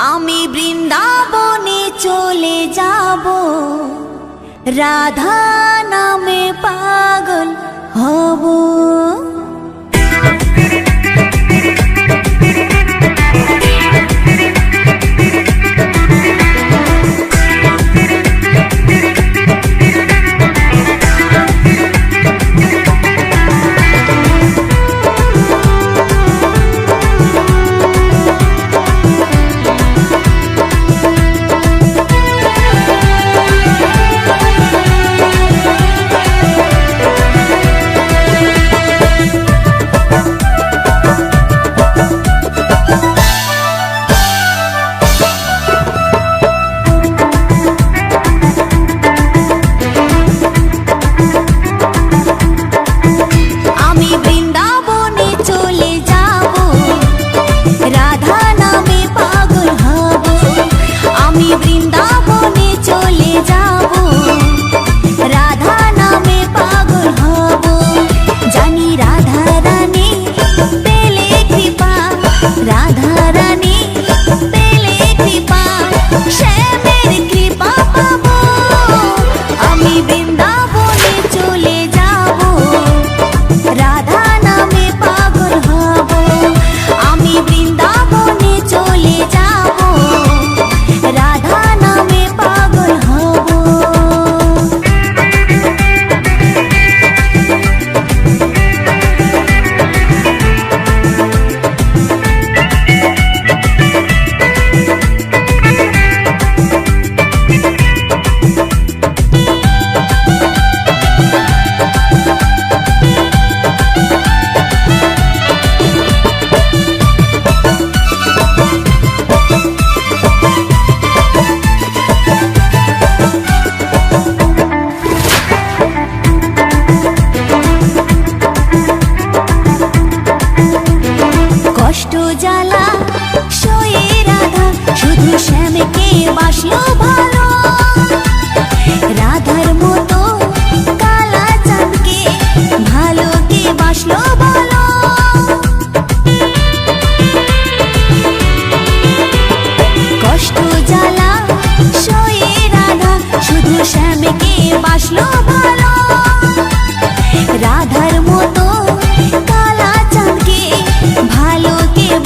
আমি বৃন্দাবনে চলে যাব, রাধা নামে পাগল হব।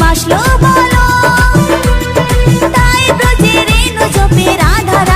বাসলো বলো, তাই ব্রজে রেণু জপে রাধা।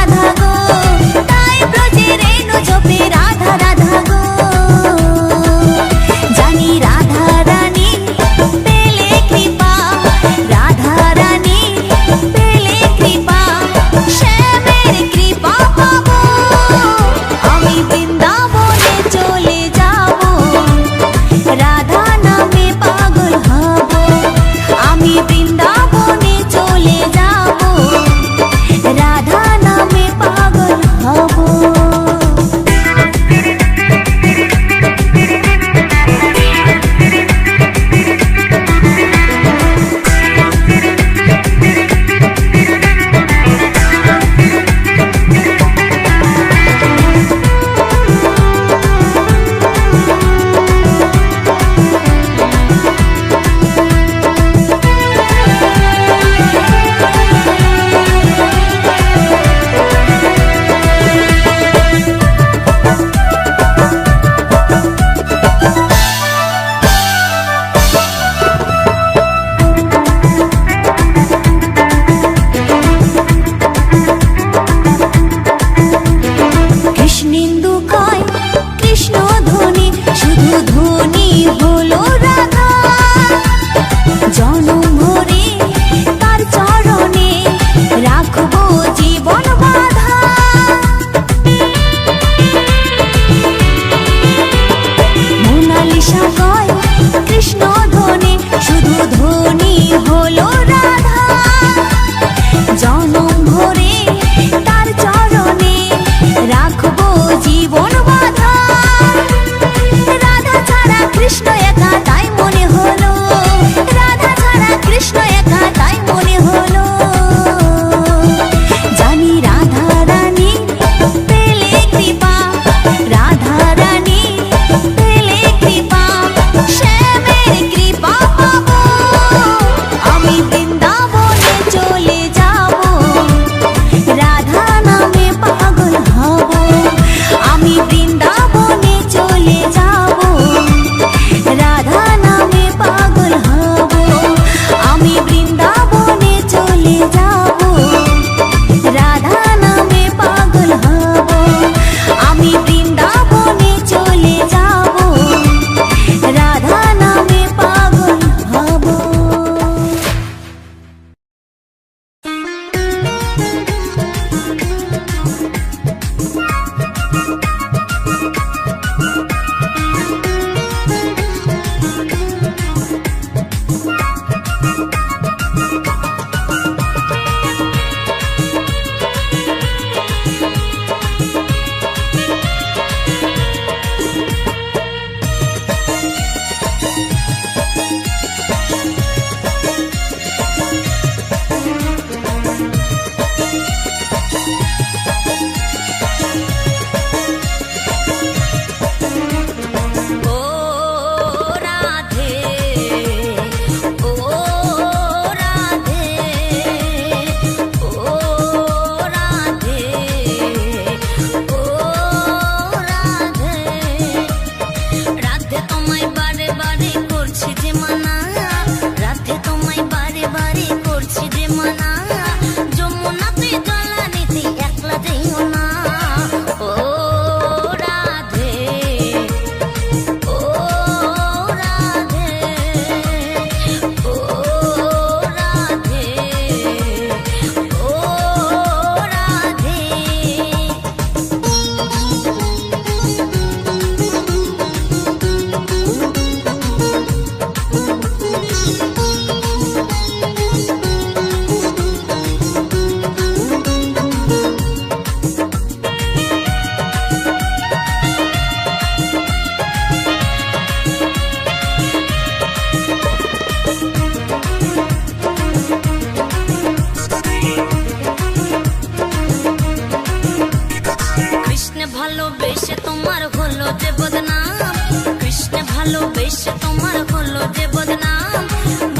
ভালোবেসে তোমার হলো যে বদনাম,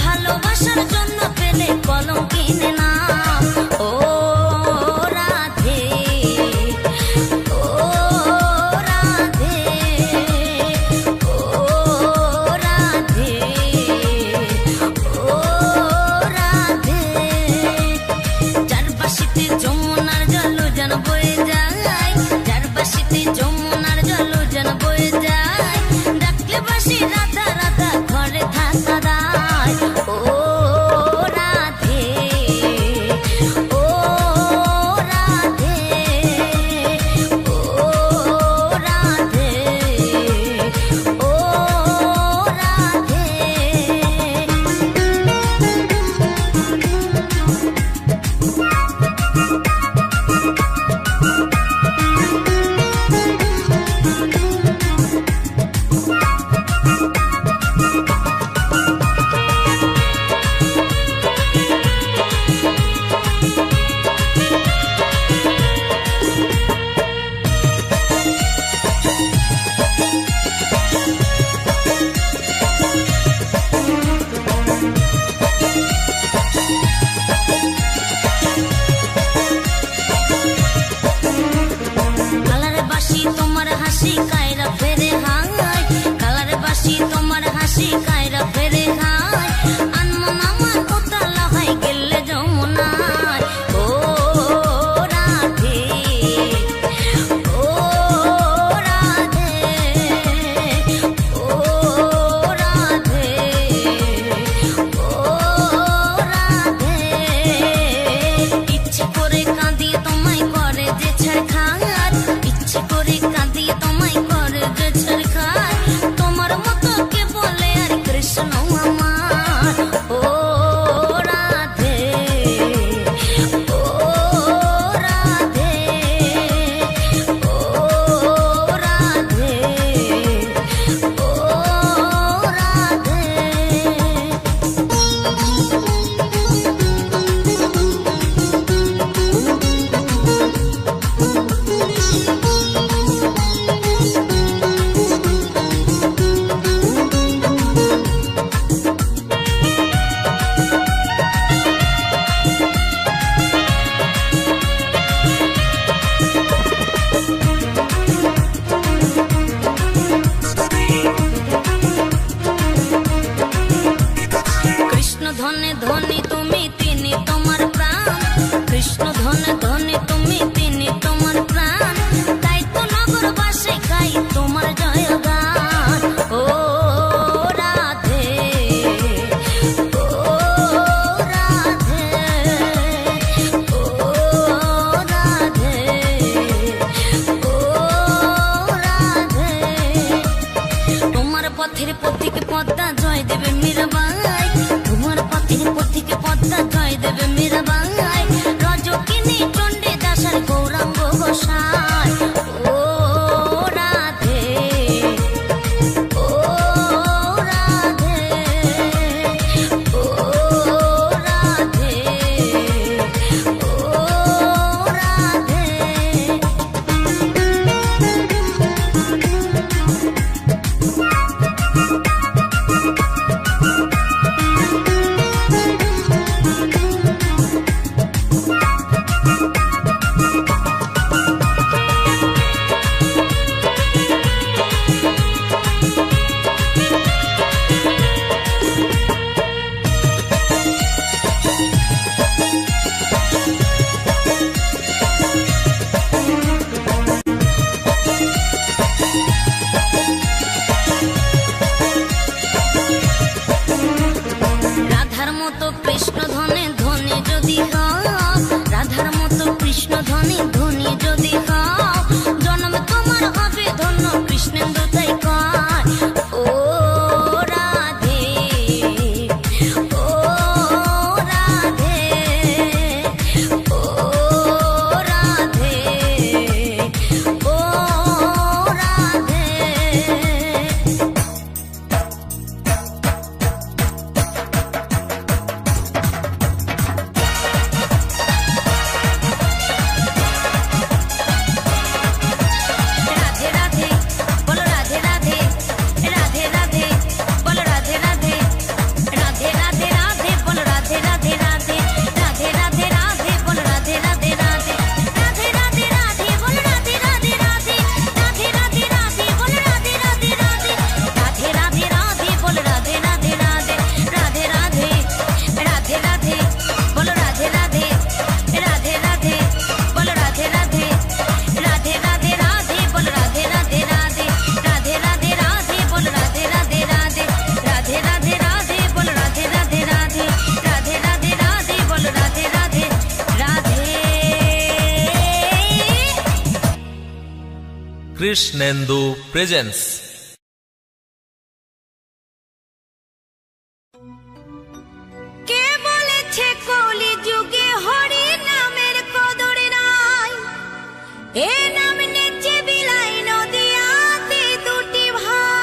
ভালোবাসার জন্য পেলে কলঙ্কিন নাম। ও রাধে, ও রাধে, ও রাধে, ও রাধে। যার বাঁশিতে যমুনার জল যেন বয়ে যায়, যার বাঁশিতে যমুনার জল যেন বয়ে যায়, ডাকলে বাঁশি রাধা কৃষ্ণেন্দু প্রেজেন্স। কে বলেছে কলি যুগে হরি নামের কদর নাই? এ নাম নেচে বিলাই নদিয়াতে দুটি ভাই।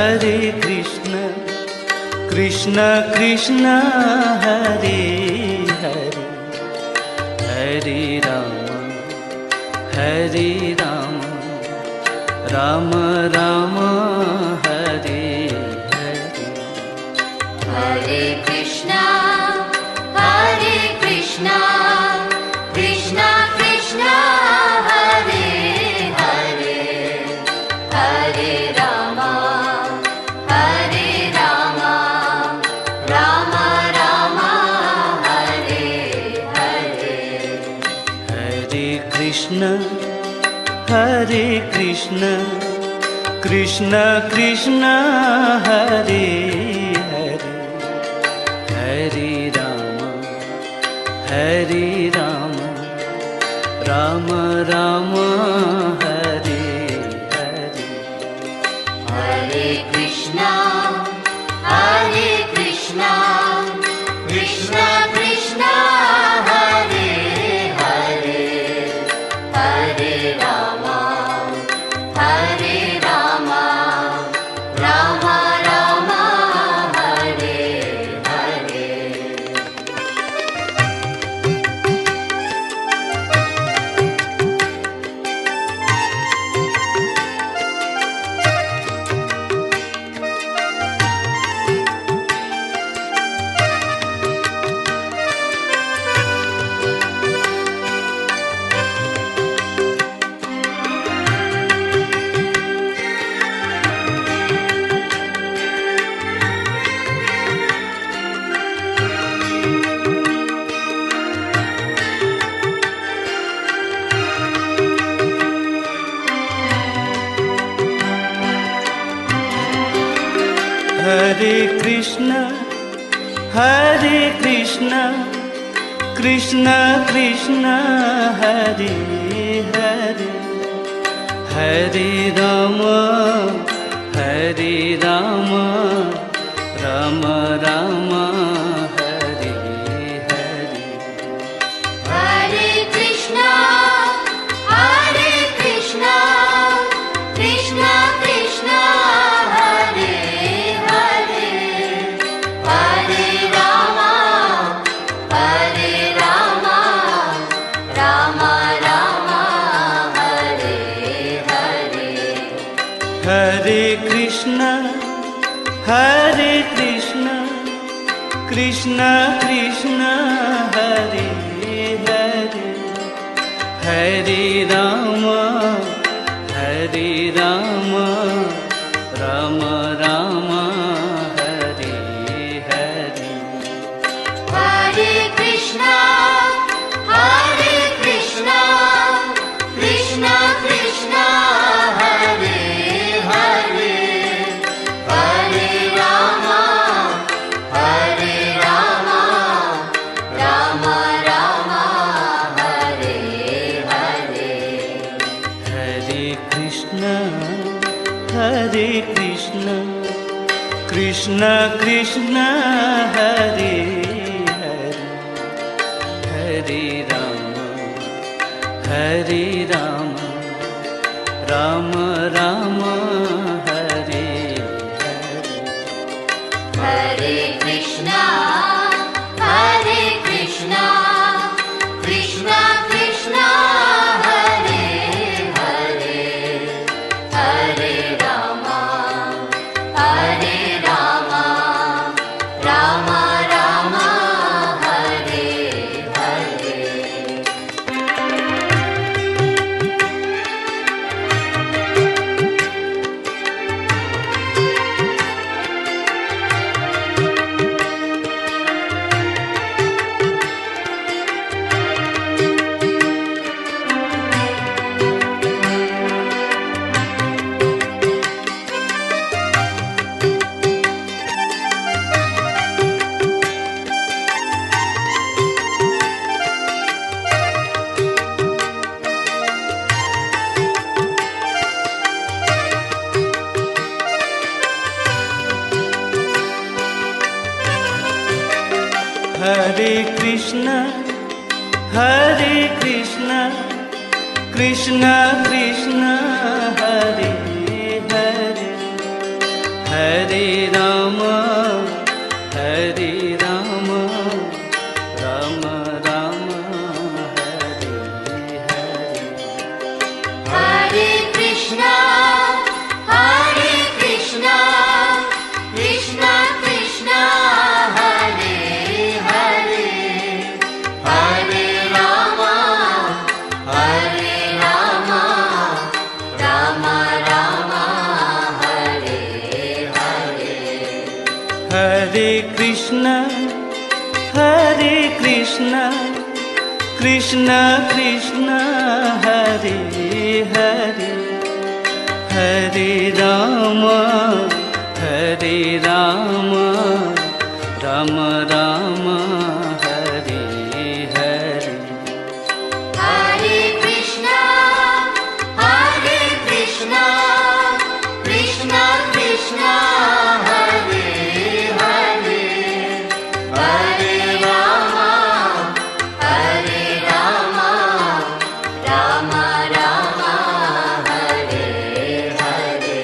हरे कृष्ण कृष्ण कृष्ण हरे हरे हरे राम राम राम हरे हरे हरे कृष्णा कृष्णा कृष्णा हरे हरे हरे राम राम राम हरे हरे हरे कृष्ण कृष्ण कृष्ण हरे हरे हरे राम राम राम हरे हरे हरे कृष्णा कृष्णा कृष्णा हरे हरे हरे राम राम राम हरे हरे हरे कृष्ण कृष्ण कृष्ण हरे हरे हरे राम राम राम हरे हरे हरे कृष्णा कृष्णा कृष्णा हरे हरे हरे राम राम राम हरे हरे हरे कृष्ण कृष्ण कृष्ण हरे हरे हरे राम राम राम हरे हरे हरे कृष्णा कृष्णा कृष्णा हरे हरे हरे राम राम राम हरे हरे हरे कृष्ण कृष्ण कृष्ण हरे हरे हरे राम राम राम हरे हरे हरे कृष्णा कृष्णा कृष्णा हरे हरे हरे राम राम राम हरे हरे हरे कृष्ण कृष्ण कृष्ण हरे हरे हरे राम हरे Ram Ram Ram Hare Hare Hare Krishna, Krishna Krishna, Hare Hare, Hare Rama, Rama Rama, Hare Hare. हरे Krishna Krishna Krishna Hare Hare Hare Ram Ram Ram Hare Hare Hare Krishna, Krishna Krishna, Hare Hare, Hare Rama, Rama Rama, Hare Hare.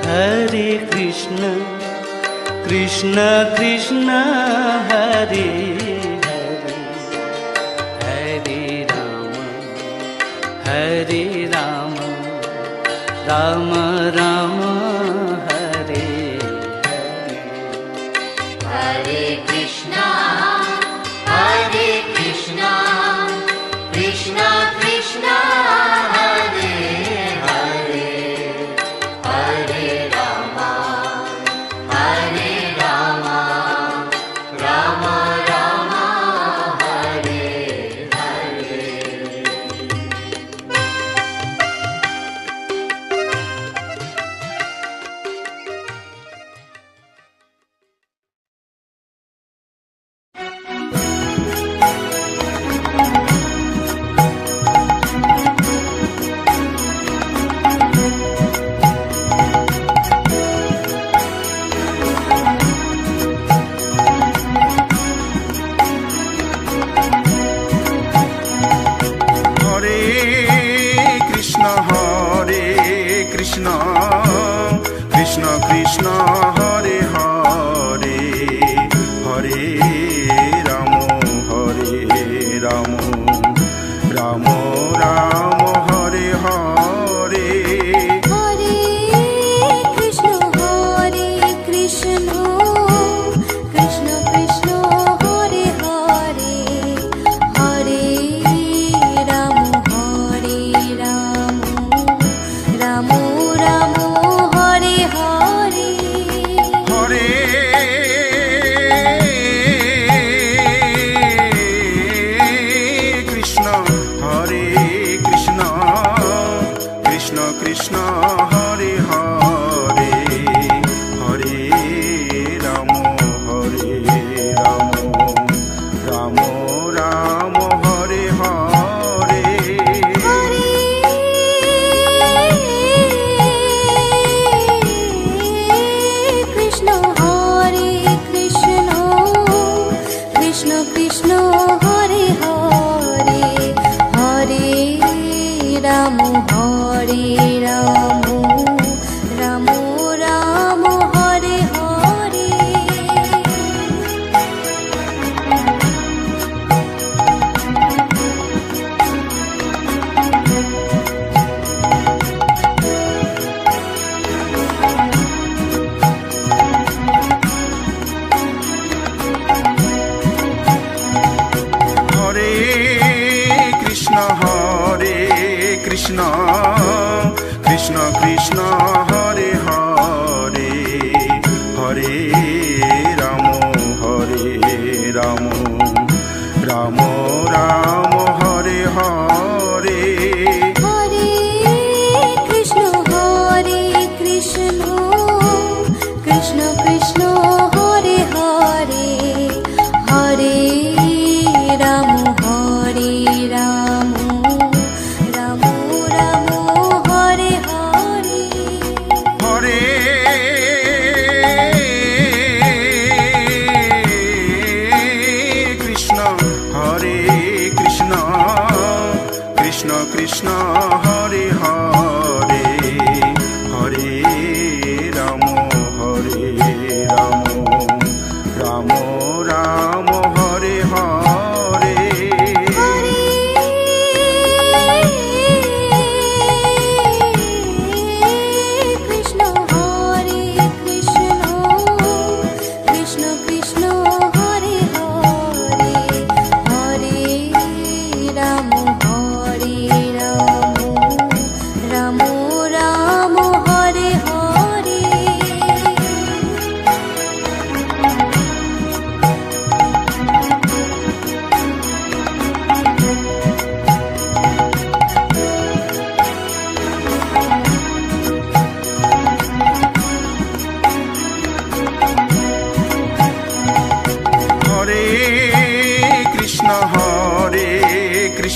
हरे Krishna Krishna Krishna Hare Hare Hare Ram Ram Ram Hare Hare Hare Krishna, Krishna Krishna, Hare Hare, Hare Rama, Rama Rama, Hare Hare. हरे कृष्ण कृष्ण कृष्ण हरे हरे हरे राम राम राम हरे हरे हरे कृष्ण कृष्ण कृष्ण हरे हरे हरे राम राम राम हरे हरे हरे कृष्ण कृष्ण हरे हरे हरे राम राम राम हरे हरे हरे कृष्ण कृष्ण हरे हरे हरे राम राम राम हरे हरे हरे कृष्ण कृष्ण कृष्ण हरे हरे हरे राम राम हरे हरे हरे कृष्ण कृष्ण हरे हरे हरे राम राम राम हरे हरे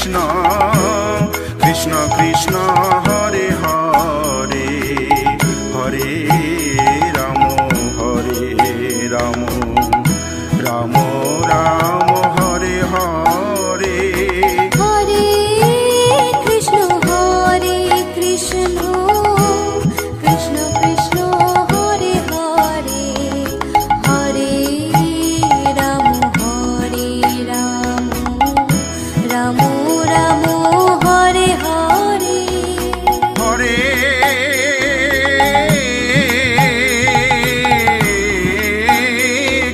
কৃষ্ণ কৃষ্ণ কৃষ্ণ হরে হরে হরে রাম রাম রাম হরে হরে হরে কৃষ্ণ কৃষ্ণ কৃষ্ণ হরে হরে হরে রাম রাম রাম হরে হরে হরে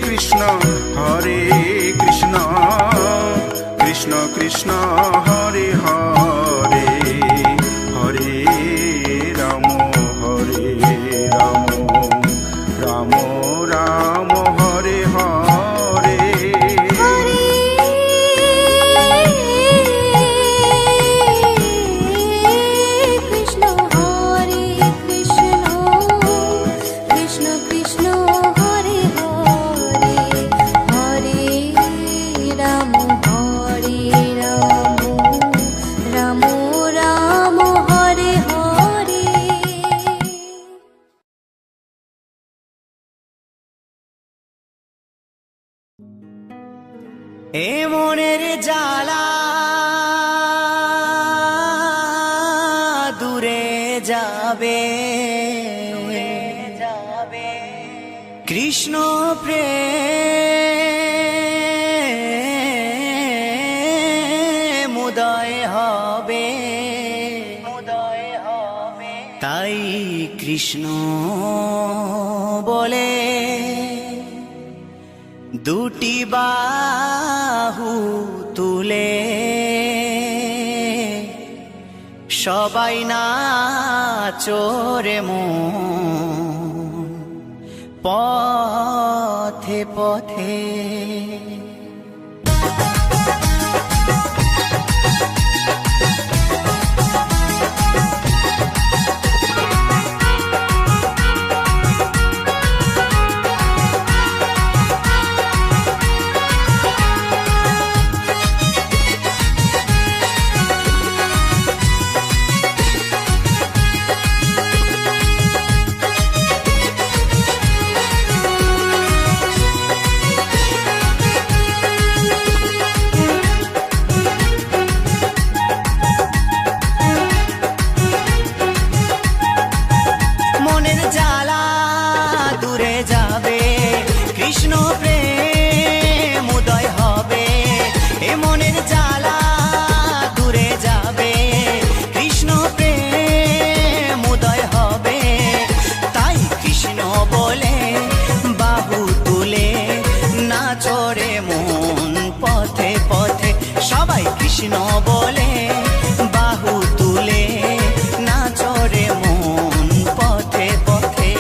কৃষ্ণ কৃষ্ণ কৃষ্ণ হরে হরে হরে রাম রাম রাম হরে হরে হরে কৃষ্ণ কৃষ্ণ কৃষ্ণ হরে হরে হরে রাম রাম রাম হরে হরে। এ মনের জ্বালা দূরে যাবে কৃষ্ণ প্রেম উদয় হবে তাই কৃষ্ণ বলে দুটি বাহু তুলে সবাই নাচরে মন পথে পথে। কৃষ্ণ প্রেম উদয় হবে এ মনের জ্বালা দূরে যাবে কৃষ্ণ প্রেম উদয় হবে তাই কৃষ্ণ বলে বাহু তুলে নাচরে মন পথে পথে সবাই কৃষ্ণ বলে বাহু তুলে নাচরে মন পথে পথে।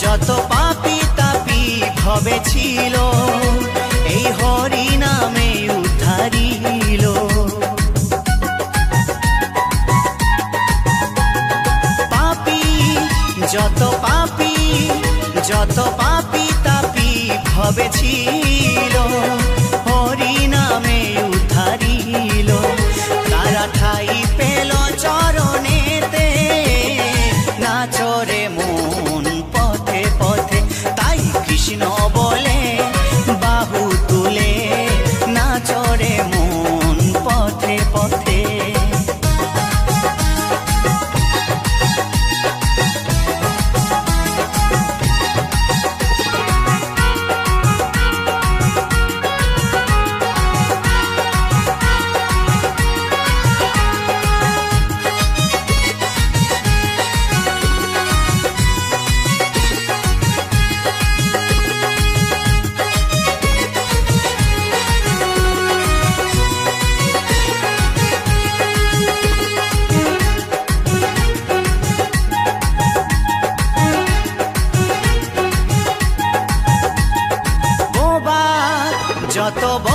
যত পাপী তাপী ভবে ছিল এই হরি নামে উদ্ধারিল পাপী যত পাপী তাপী ভবে ছিল হরি নামে উদ্ধারিল তারা ঠাই পেল চরণেতে নাচরে মন পথে পথে তাই কৃষ্ণ বলে বাহু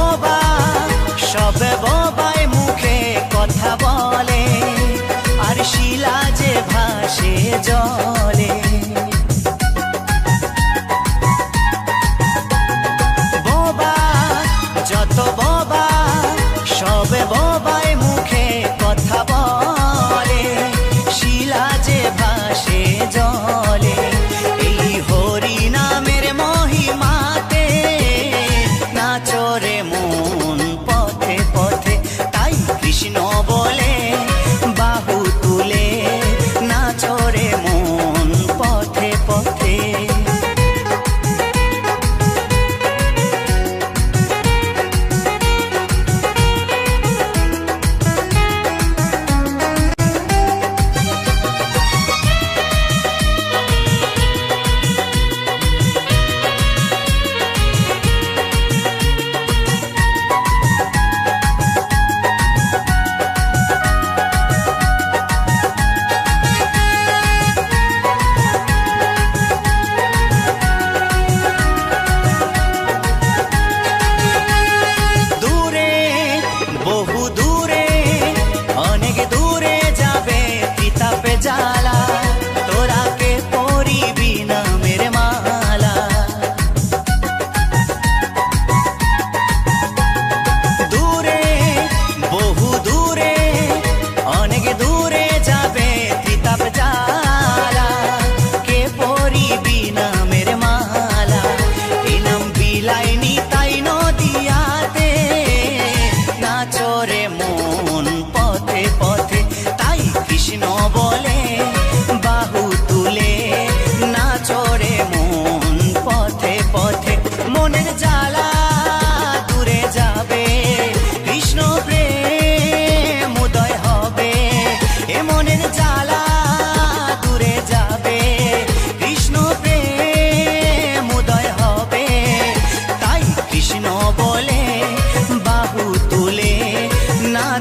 বোবা সবে বোবাই মুখে কথা বলে আর শিলা যে ভাসে জলে বোবা যত বোবা সবে বোবাই মুখে কথা বলে শিলা যে ভাসে জলে এই হরি নামের মহিমাতে নাচরে মন পথে পথে তাই কৃষ্ণ বলে বাহু তুলে নাচরে মন পথে পথে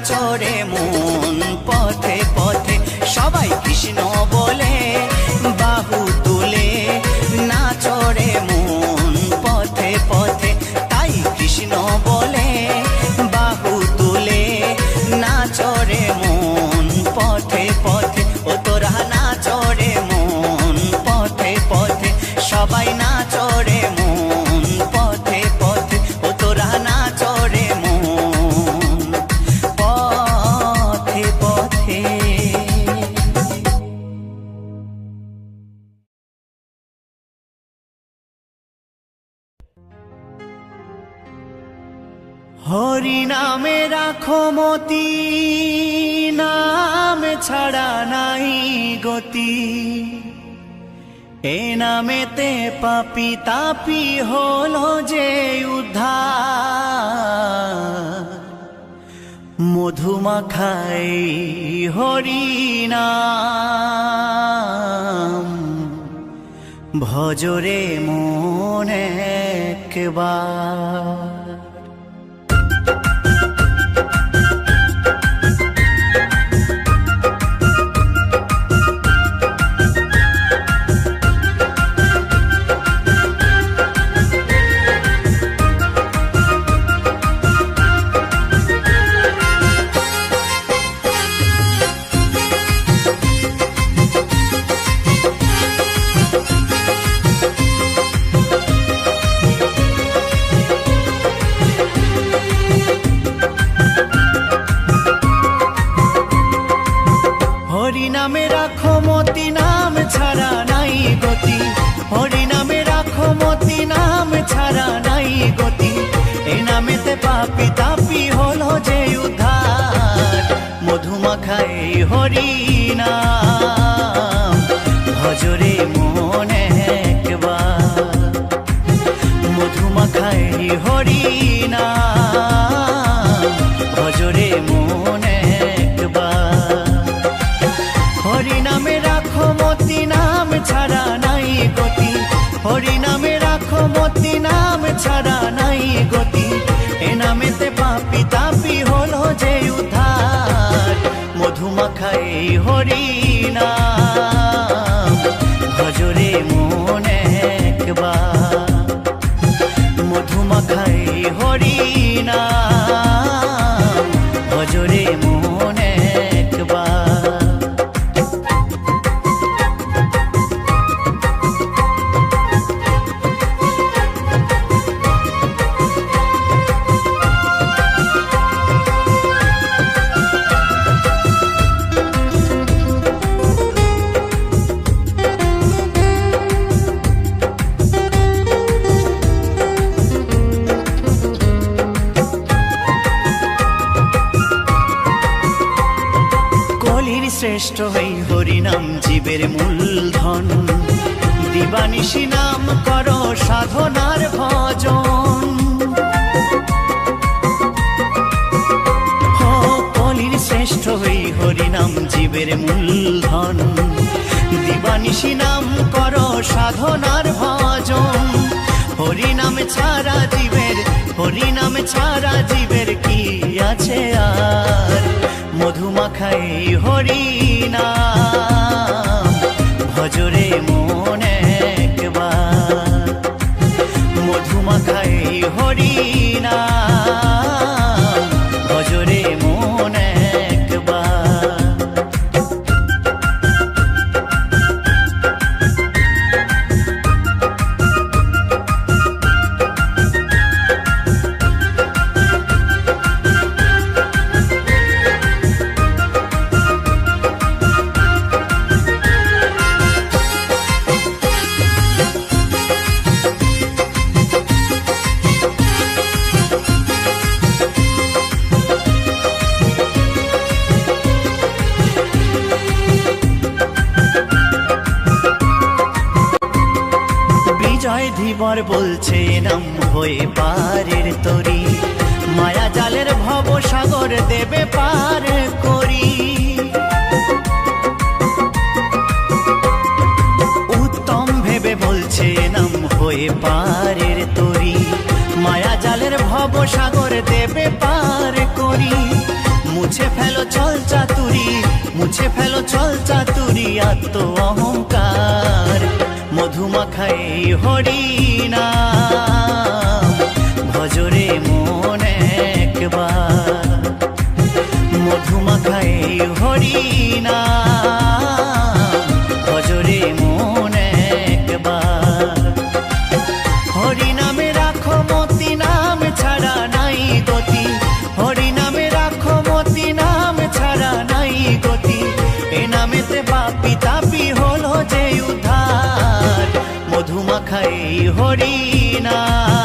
চড়ে মন পথে পথে সবাই কৃষ্ণ বলে বাহু তুলে না চড়ে মন পথে পথে তাই কৃষ্ণ বলে বাহু তুলে না চড়ে মন পথে পথে ও তোরা না চড়ে মন পথে পথে সবাই না চড়ে মন পথে পথে ও তোরা না চড়ে মন পথে পথে হরি নামে রাখো মতি নাম ছাড়া নাই গতি এ নামেতে পাপি তাপি হলো যে উদ্ধার মধুমাখাই হরি নাম ভজরে মন একবার হরি নামে রাখো মতি নাম ছাড়া নাই গতি হরি নামে রাখো মতি নাম ছাড়া নাই গতি এই নামেতে পাপি তাপি হলো যে উদ্ধার মধুমাখাই হরি নাম ভজরে মন একবার মধুমাখাই হরি নাম ভজরে মন একবার হরি নামে রাখো মতি নাম ছাড়া নাই গতি হরি নামে রাখো মতি নাম ছাড়া নাই গতি এ নামেতে পাপি তাপি হলো যে উদ্ধার মধুমাখাই হরি নাম ভজরে মন একবার মধুমাখাই হরি নাম শ্রেষ্ঠ এই হরিনাম জীবের মূলধন, দিবানিশি নাম করো সাধনার ভজন। কলির শ্রেষ্ঠ এই হরিনাম জীবের মূলধন, দিবানিশি নাম করো সাধনার ভজন। হরিনাম ছাড়া জীবের, হরিনাম ছাড়া জীবের কি আছে আর, মধুমাখাই হরিনাম ভজরে মন একবার, মধুমাখাই হরিনাম ভজরে মন একবার। জয় ধীবর বলছে নাম হয়ে পারের তরি, মায়া জালের ভব সাগর দেবে পার করি। উত্তম ভেবে বলছে নাম হয়ে পারের তরি, মায়া জালের ভব সাগর দেবে পার করি। মুছে ফেলো চল চাতুরি, মুছে ফেলো চল চাতুরি আত্ম অহংকার, মধুমাখাই হরিনাম ভজরে মন একবার, মধুমাখাই হরিনাম ভজরে মন একবার। হরিনামে রাখো মতি নাম ছাড়া নাই গতি, হরিনামে রাখো মতি নাম ছাড়া নাই গতি। এ নামেতে পাপি তাপি হলো যে উদ্ধার, মধুমাখাই হরিনাম